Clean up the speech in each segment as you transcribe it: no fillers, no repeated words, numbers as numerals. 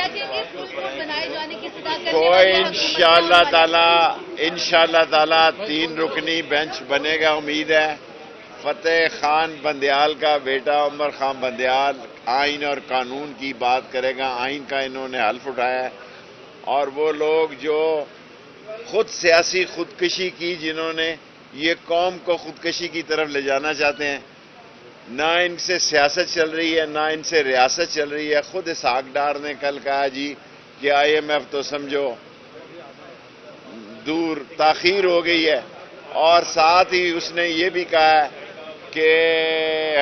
کیا کہیں گے فل کورٹ بنائے جانے کی صدا کرنے کوئی والی انشاءاللہ تعالی 3 رکنی بینچ بنے گا. امید ہے فتح خان بندیال کا بیٹا عمر خان بندیال آئین اور قانون کی بات کرے گا. آئین کا انہوں نے حلف اٹھایا ہے، اور وہ لوگ جو خود سیاسی خودکشی کی، جنہوں نے یہ قوم کو خودکشی کی طرف لے جانا چاہتے ہیں، نہ ان سے سیاست چل رہی ہے نہ ان سے ریاست چل رہی ہے. خود اسحاق ڈار نے کل کہا جی کہ IMF تو سمجھو دور تاخیر ہو گئی ہے، اور ساتھ ہی اس نے یہ بھی کہا ہے کہ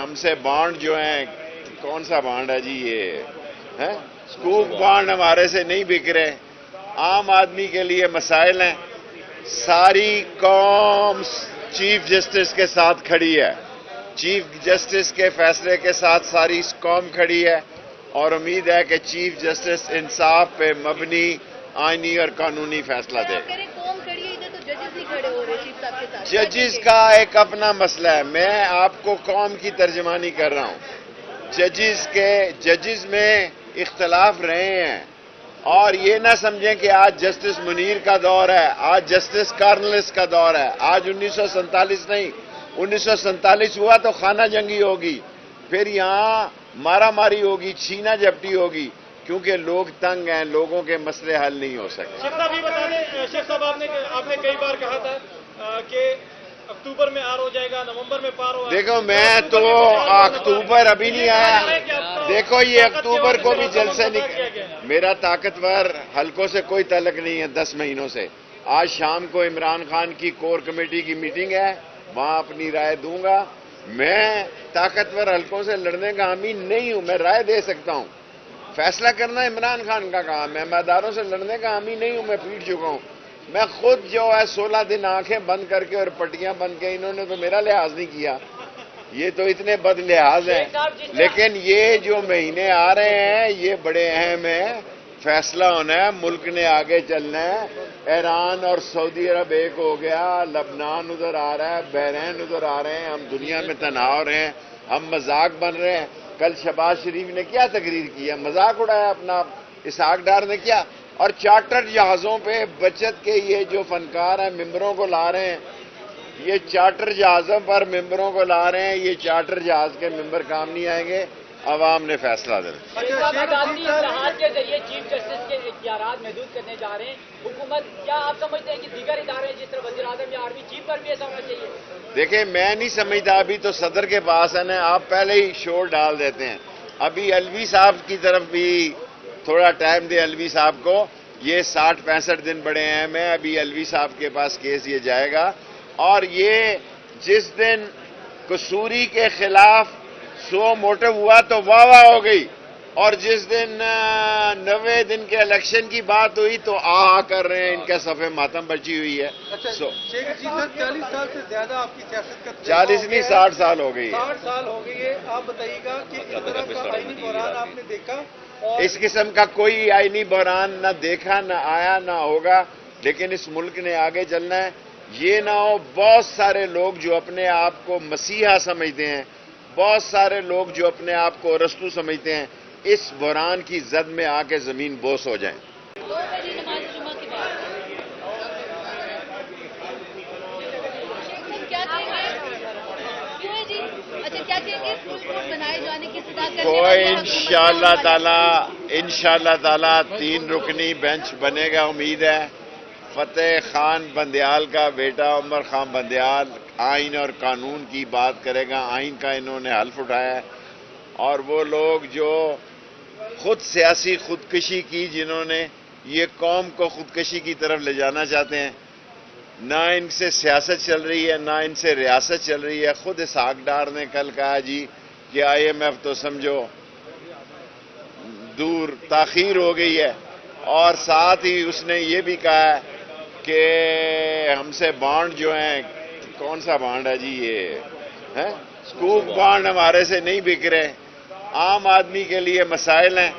ہم سے بانڈ جو ہیں، کون سا بانڈ ہے جی یہ سکوک بانڈ ہمارے سے نہیں بک رہے. عام آدمی کے لیے مسائل ہیں. ساری قوم چیف جسٹس کے ساتھ کھڑی ہے، چیف جسٹس کے فیصلے کے ساتھ ساری قوم کھڑی ہے، اور امید ہے کہ چیف جسٹس انصاف پہ مبنی آئینی اور قانونی فیصلہ دے گا. قوم کھڑی ہے، ادھر تو ججز نہیں کھڑے ہو رہے چیف صاحب کے ساتھ. ججز کا ایک اپنا مسئلہ ہے، میں آپ کو قوم کی ترجمانی کر رہا ہوں. ججز میں اختلاف رہے ہیں، اور یہ نہ سمجھیں کہ آج جسٹس منیر کا دور ہے، آج جسٹس کارنلس کا دور ہے. آج 1947 نہیں، 1947 ہوا تو خانہ جنگی ہوگی، پھر یہاں مارا ماری ہوگی، چھینا جھپٹی ہوگی، کیونکہ لوگ تنگ ہیں، لوگوں کے مسئلے حل نہیں ہو سکتے. شیخ صاحب یہ بتا دیں، شیخ صاحب آپ نے کئی بار کہا تھا کہ اکتوبر میں آر ہو جائے گا، نومبر میں پار ہوگا. دیکھو میں تو اکتوبر ابھی نہیں آیا. دیکھو یہ اکتوبر کو بھی جلد سے میرا طاقتور حلقوں سے کوئی تعلق نہیں ہے 10 مہینوں سے. آج شام کو عمران خان کی کور کمیٹی کی میٹنگ ہے، وہاں اپنی رائے دوں گا. میں طاقتور حلقوں سے لڑنے کا حامی نہیں ہوں، میں رائے دے سکتا ہوں، فیصلہ کرنا عمران خان کا کام ہے. میں داروں سے لڑنے کا حامی نہیں ہوں، میں پیٹ چکا ہوں. میں خود جو ہے 16 دن آنکھیں بند کر کے اور پٹیاں بند کے، انہوں نے تو میرا لحاظ نہیں کیا، یہ تو اتنے بد لحاظ ہیں. لیکن یہ جو مہینے آ رہے ہیں یہ بڑے اہم ہیں، فیصلہ ہونا ہے، ملک نے آگے چلنا ہے. ایران اور سعودی عرب ایک ہو گیا، لبنان ادھر آ رہا ہے، بحرین ادھر آ رہے ہیں، ہم دنیا میں تنہا ہو رہے ہیں، ہم مذاق بن رہے ہیں. کل شہباز شریف نے کیا تقریر کی ہے، مذاق اڑایا اپنا. اسحاق ڈار نے کیا، اور چارٹر جہازوں پہ بچت کے یہ جو فنکار ہیں ممبروں کو لا رہے ہیں، یہ چارٹر جہازوں پر ممبروں کو لا رہے ہیں. یہ چارٹر جہاز کے ممبر کام نہیں آئیں گے، عوام نے فیصلہ دینا. عدالتی اصلاحات کے ذریعے چیف جسٹس کے اختیارات محدود کرنے جا رہے ہیں حکومت، کیا آپ سمجھتے ہیں کہ دیگر ادارے جس طرح وزیر اعظم یا آرمی چیف پر بھی ایسا ہونا چاہیے؟ دیکھیں میں نہیں سمجھتا، ابھی تو صدر کے پاس ہے نا، آپ پہلے ہی شور ڈال دیتے ہیں. ابھی الوی صاحب کی طرف بھی تھوڑا ٹائم دے الوی صاحب کو. یہ 60-65 دن بڑے اہم ہیں. ابھی الوی صاحب کے پاس کیس یہ جائے گا، اور یہ جس دن قصوری کے خلاف سو موٹو ہوا تو واہ واہ ہو گئی، اور جس دن 90 دن کے الیکشن کی بات ہوئی تو کر رہے ہیں، ان کے صفحے ماتم بچی ہوئی ہے. شیخ جی سر 40 سال سے زیادہ آپ کی سیاست کا 40 نہیں 60 سال ہو گئی ہے. 60 سال ہو گئی ہے. آپ بتائیے گا کہ اس طرح کا آئینی بحران آپ نے دیکھا؟ اور اس قسم کا کوئی آئینی بحران نہ دیکھا، نہ آیا، نہ ہوگا. لیکن اس ملک نے آگے چلنا ہے. یہ نہ ہو بہت سارے لوگ جو اپنے آپ کو مسیحا سمجھتے ہیں، بہت سارے لوگ جو اپنے آپ کو ارسطو سمجھتے ہیں، اس بحران کی زد میں آ کے زمین بوس ہو جائیں. 2 بجے نماز جمعہ کے بعد کیا کہیں گے؟ کیوں ہے جی؟ اچھا کیا کہیں گے فل کورٹ بنائے جانے کی صدا کرنے کوئی والی انشاءاللہ تعالی 3 رکنی بینچ بنے گا. امید ہے فتح خان بندیال کا بیٹا عمر خان بندیال آئین اور قانون کی بات کرے گا. آئین کا انہوں نے حلف اٹھایا ہے، اور وہ لوگ جو خود سیاسی خودکشی کی، جنہوں نے یہ قوم کو خودکشی کی طرف لے جانا چاہتے ہیں، نہ ان سے سیاست چل رہی ہے نہ ان سے ریاست چل رہی ہے. خود اسحاق ڈار نے کل کہا جی کہ IMF تو سمجھو دور تاخیر ہو گئی ہے، اور ساتھ ہی اس نے یہ بھی کہا ہے کہ ہم سے بانڈ جو ہیں، کون سا بانڈ ہے جی یہ سکوک بانڈ ہمارے سے نہیں بک رہے. عام آدمی کے لیے مسائل ہیں.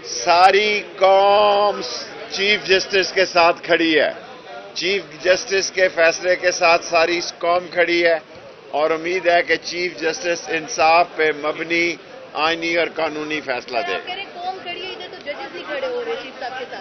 ساری قوم چیف جسٹس کے ساتھ کھڑی ہے، چیف جسٹس کے فیصلے کے ساتھ ساری قوم کھڑی ہے، اور امید ہے کہ چیف جسٹس انصاف پہ مبنی آئینی اور قانونی فیصلہ دے گا. قوم کھڑی ہے، ادھر تو ججز نہیں کھڑے ہو